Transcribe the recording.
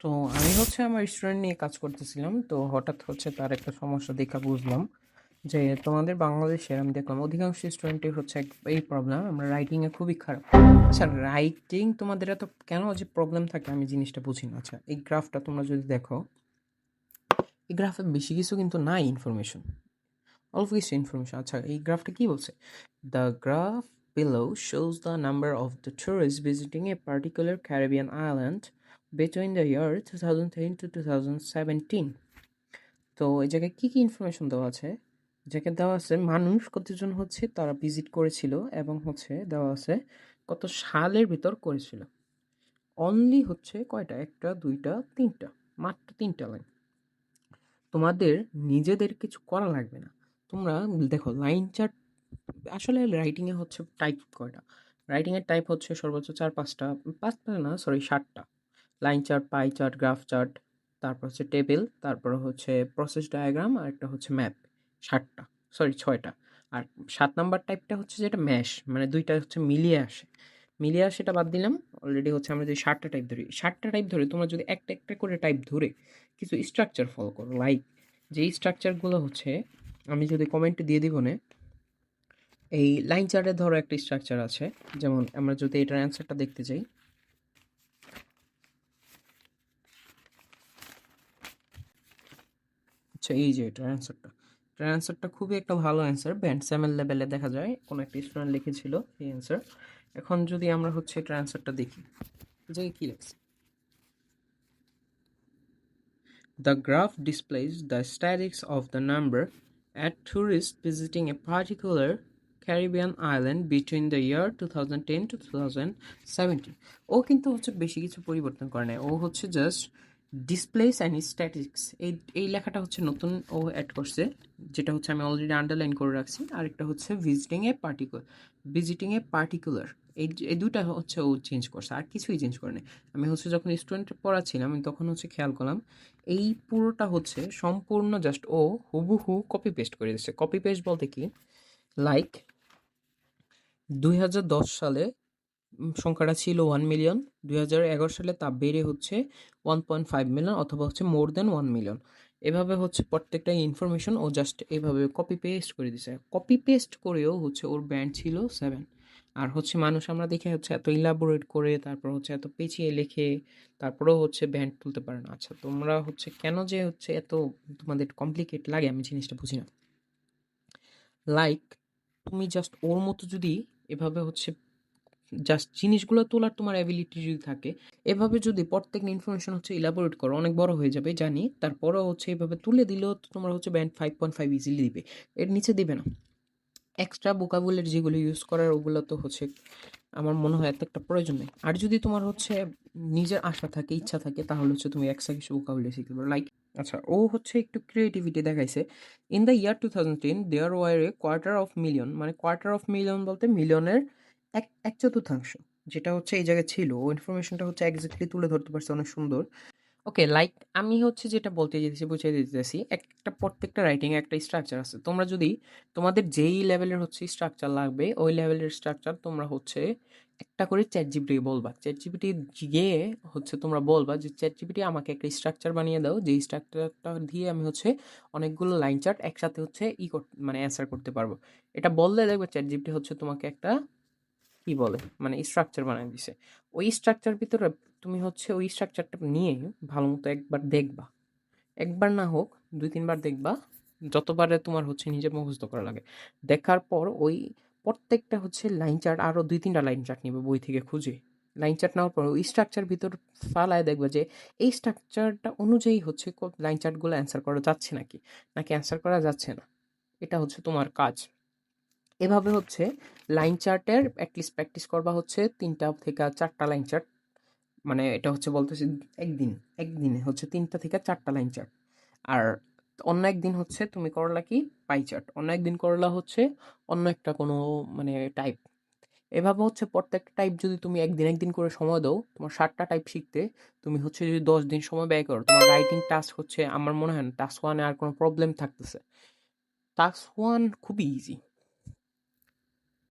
তো আমি হচ্ছে আমার স্টুডেন্ট নিয়ে কাজ করতেছিলাম। তো হঠাৎ হচ্ছে তার একটা সমস্যা দেখা বুঝলাম যে তোমাদের বাংলাদেশের আমি দেখলাম অধিকাংশ স্টুডেন্টই হচ্ছে এই প্রবলেম, আমরা রাইটিংয়ে খুবই খারাপ। আচ্ছা, রাইটিং তোমাদের এত কেন যে প্রবলেম থাকে আমি জিনিসটা বুঝি না। আচ্ছা, এই গ্রাফটা তোমরা যদি দেখো, এই গ্রাফে বেশি কিছু কিন্তু নাই ইনফরমেশন, অল্প কিছু ইনফরমেশন। আচ্ছা, এই গ্রাফটা কি বলছে? The graph below shows the number of the tourists visiting a particular Caribbean island between the year 2010 to 2017. তো এই জায়গায় কি কি ইনফরমেশন দেওয়া আছে? এই জায়গায় দেওয়া আছে মানুষ কতজন হচ্ছে তারা ভিজিট করেছিল, এবং হচ্ছে দেওয়া আছে কত সালের ভিতর করেছিল। অনলি হচ্ছে কয়টা? একটা, দুইটা, তিনটা, মাত্র তিনটা লাইন। তোমাদের নিজেদের কিছু করা লাগবে না। তোমরা দেখো লাইন চার্ট। আসলে রাইটিংয়ে হচ্ছে টাইপ কয়টা? রাইটিংয়ের টাইপ হচ্ছে সর্বোচ্চ চার পাঁচটা, পাঁচটা না সরি 7টা। Line chart, pie chart, graph chart, তারপর হচ্ছে টেবিল, তারপর হচ্ছে প্রসেস ডায়াগ্রাম, আর একটা হচ্ছে ম্যাপ। 7টা, সরি 6টা। আর 7 নাম্বার টাইপটা হচ্ছে যেটা ম্যাশ, মানে দুইটা হচ্ছে মিলিয়ে আসে। মিলিয়ে আসে, এটা বাদ দিলাম। অলরেডি হচ্ছে আমরা যদি 7টা টাইপ ধরি, 7টা টাইপ ধরে তোমরা যদি একটা একটা করে টাইপ ধরে কিছু স্ট্রাকচার ফলো করো, লাইক যেই স্ট্রাকচারগুলো হচ্ছে আমি যদি কমেন্টে দিয়ে দিব না। এই লাইন চার্টে ধরো একটা স্ট্রাকচার আছে, যেমন আমরা যদি এটার অ্যান্সারটা দেখতে চাই। আচ্ছা, এই যে এটার অ্যান্সারটা, এটার অ্যান্সারটা খুবই একটা ভালো অ্যান্সার, ব্যান্ড স্যামেল লেভেলে দেখা যায় কোনো একটা স্টুডেন্ট লিখেছিল এই অ্যান্সার। এখন যদি আমরা হচ্ছে এটার অ্যান্সারটা দেখি, এই জায়গায় কী লেখছে? The graph displays the statistics of the number at tourists visiting a particular Caribbean island between the year 2010 to 2017. ও কিন্তু হচ্ছে বেশি কিছু পরিবর্তন করে নাই, ও হচ্ছে জাস্ট ডিসপ্লেস অ্যান্ড স্ট্যাটিস্টিক্স এই লেখাটা হচ্ছে নতুন ও অ্যাড করছে, যেটা হচ্ছে আমি অলরেডি আন্ডারলাইন করে রাখছি। আরেকটা হচ্ছে ভিজিটিং এ পার্টিকুলার, এই দুইটা হচ্ছে ও চেঞ্জ করছে, আর কিছুই চেঞ্জ করে নাই। আমি হচ্ছে যখন স্টুডেন্ট পড়াচ্ছিলাম আমি তখন হচ্ছে খেয়াল করলাম এই পুরোটা হচ্ছে সম্পূর্ণ জাস্ট ও হুবহু কপি পেস্ট করে দিচ্ছে। কপি পেস্ট বলতে কি, লাইক 2010 সালে সংখ্যাটা ছিল 1 মিলিয়ন, 2011 সালে তা বেড়ে হচ্ছে 1.5 মিলিয়ন, অথবা হচ্ছে মোর দেন 1 মিলিয়ন। এভাবে হচ্ছে প্রত্যেকটা ইনফরমেশন ও জাস্ট এভাবে কপি পেস্ট করে দিছে। কপি পেস্ট করেও হচ্ছে ওর ব্যান্ড ছিল 7। আর হচ্ছে মানুষ আমরা দেখে হচ্ছে এত ইলাবোরেট করে, তারপর হচ্ছে এত পেঁচিয়ে লেখে, তারপরেও হচ্ছে ব্যান্ড তুলতে পারে না। আচ্ছা, তোমরা হচ্ছে কেন যে হচ্ছে এত তোমাদের কমপ্লিকেট লাগে আমি জিনিসটা বুঝি না। লাইক তুমি জাস্ট ওর মতো যদি এভাবে হচ্ছে জাস্ট জিনিসগুলো তোলার তোমার অ্যাবিলিটি যদি থাকে, এভাবে যদি প্রত্যেকটা ইনফরমেশন হচ্ছে ইলাবোরেট করো, অনেক বড় হয়ে যাবে জানি, তারপরেও হচ্ছে এভাবে তুলে দিলেও তো তোমার হচ্ছে ব্যান্ড 5.5 ইজিলি দিবে, এর নিচে দিবে না। এক্সট্রা ভোকাবুলারি যেগুলো ইউজ করার ওগুলো তো হচ্ছে আমার মনে হয় এত একটা প্রয়োজন নেই। আর যদি তোমার হচ্ছে নিজের আশা থাকে, ইচ্ছা থাকে, তাহলে হচ্ছে তুমি এক্সট্রা কিছু ভোকাবুলারি শিখতে পারো। লাইক আচ্ছা, ও হচ্ছে একটু ক্রিয়েটিভিটি দেখাইছে। In the year 2010 there were a quarter of million, মানে কোয়ার্টার অফ মিলিয়ন বলতে মিলিয়নের এক চতুর্থাংশ, যেটা হচ্ছে এই জায়গায় ছিল। ও ইনফরমেশনটা হচ্ছে এক্স্যাক্টলি তুলে ধরতে পারছে অনেক সুন্দর। ওকে, লাইক আমি হচ্ছে যেটা বলতে চাইতেছি বুঝিয়ে দিতেছি, একটা প্রত্যেকটা রাইটিং এ একটা স্ট্রাকচার আছে। তোমরা যদি তোমাদের যেই লেভেলের হচ্ছে স্ট্রাকচার লাগবে ওই লেভেলের স্ট্রাকচার তোমরা হচ্ছে একটা করে চ্যাট জিপিটি বলবা। চ্যাট জিপিটি গিয়ে হচ্ছে তোমরা বলবা যে চ্যাট জিপিটি আমাকে একটা স্ট্রাকচার বানিয়ে দাও, যেই স্ট্রাকচারটা দিয়ে আমি হচ্ছে অনেকগুলো লাইন চার্ট একসাথে হচ্ছে মানে অ্যান্সার করতে পারবো। এটা বললে দেখবে চ্যাট জিপিটি হচ্ছে তোমাকে একটা কি বলে মানে স্ট্রাকচার বানায় দিছে। ওই স্ট্রাকচার ভিতরে তুমি হচ্ছে ওই স্ট্রাকচারটা নিয়ে ভালো মতো একবার দেখবা, একবার না হোক 2-3 বার দেখবা, যতবারে তোমার হচ্ছে নিজে মুখস্থ করা লাগে। দেখার পর ওই প্রত্যেকটা হচ্ছে লাইন চার্ট, আরও 2-3টা লাইন চার্ট নিবে বই থেকে খুঁজে। লাইন চার্ট নেওয়ার পর ওই স্ট্রাকচার ভিতর ফালায় দেখবা যে এই স্ট্রাকচারটা অনুযায়ী হচ্ছে লাইন চার্টগুলো অ্যান্সার করা যাচ্ছে নাকি, নাকি অ্যান্সার করা যাচ্ছে না। এটা হচ্ছে তোমার কাজ। এভাবে হচ্ছে লাইন চার্টের অ্যাটলিস্ট প্র্যাকটিস করবা হচ্ছে 3টা থেকে 4টা লাইন চার্ট, মানে এটা হচ্ছে বলতেছি একদিনে হচ্ছে 3টা থেকে 4টা লাইন চার্ট। আর অন্য একদিন হচ্ছে তুমি করলা কি পাই চার্ট, অন্য একদিন করলা হচ্ছে অন্য একটা কোনো মানে টাইপ। এভাবে হচ্ছে প্রত্যেকটা টাইপ যদি তুমি একদিন একদিন করে সময় দাও, তোমার 7টা টাইপ শিখতে তুমি হচ্ছে যদি 10 দিন সময় ব্যয় করো, তোমার রাইটিং টাস্ক হচ্ছে আমার মনে হয় না টাস্ক ওয়ানে আর কোনো প্রবলেম থাকতেছে। টাস্ক ওয়ান খুবই ইজি।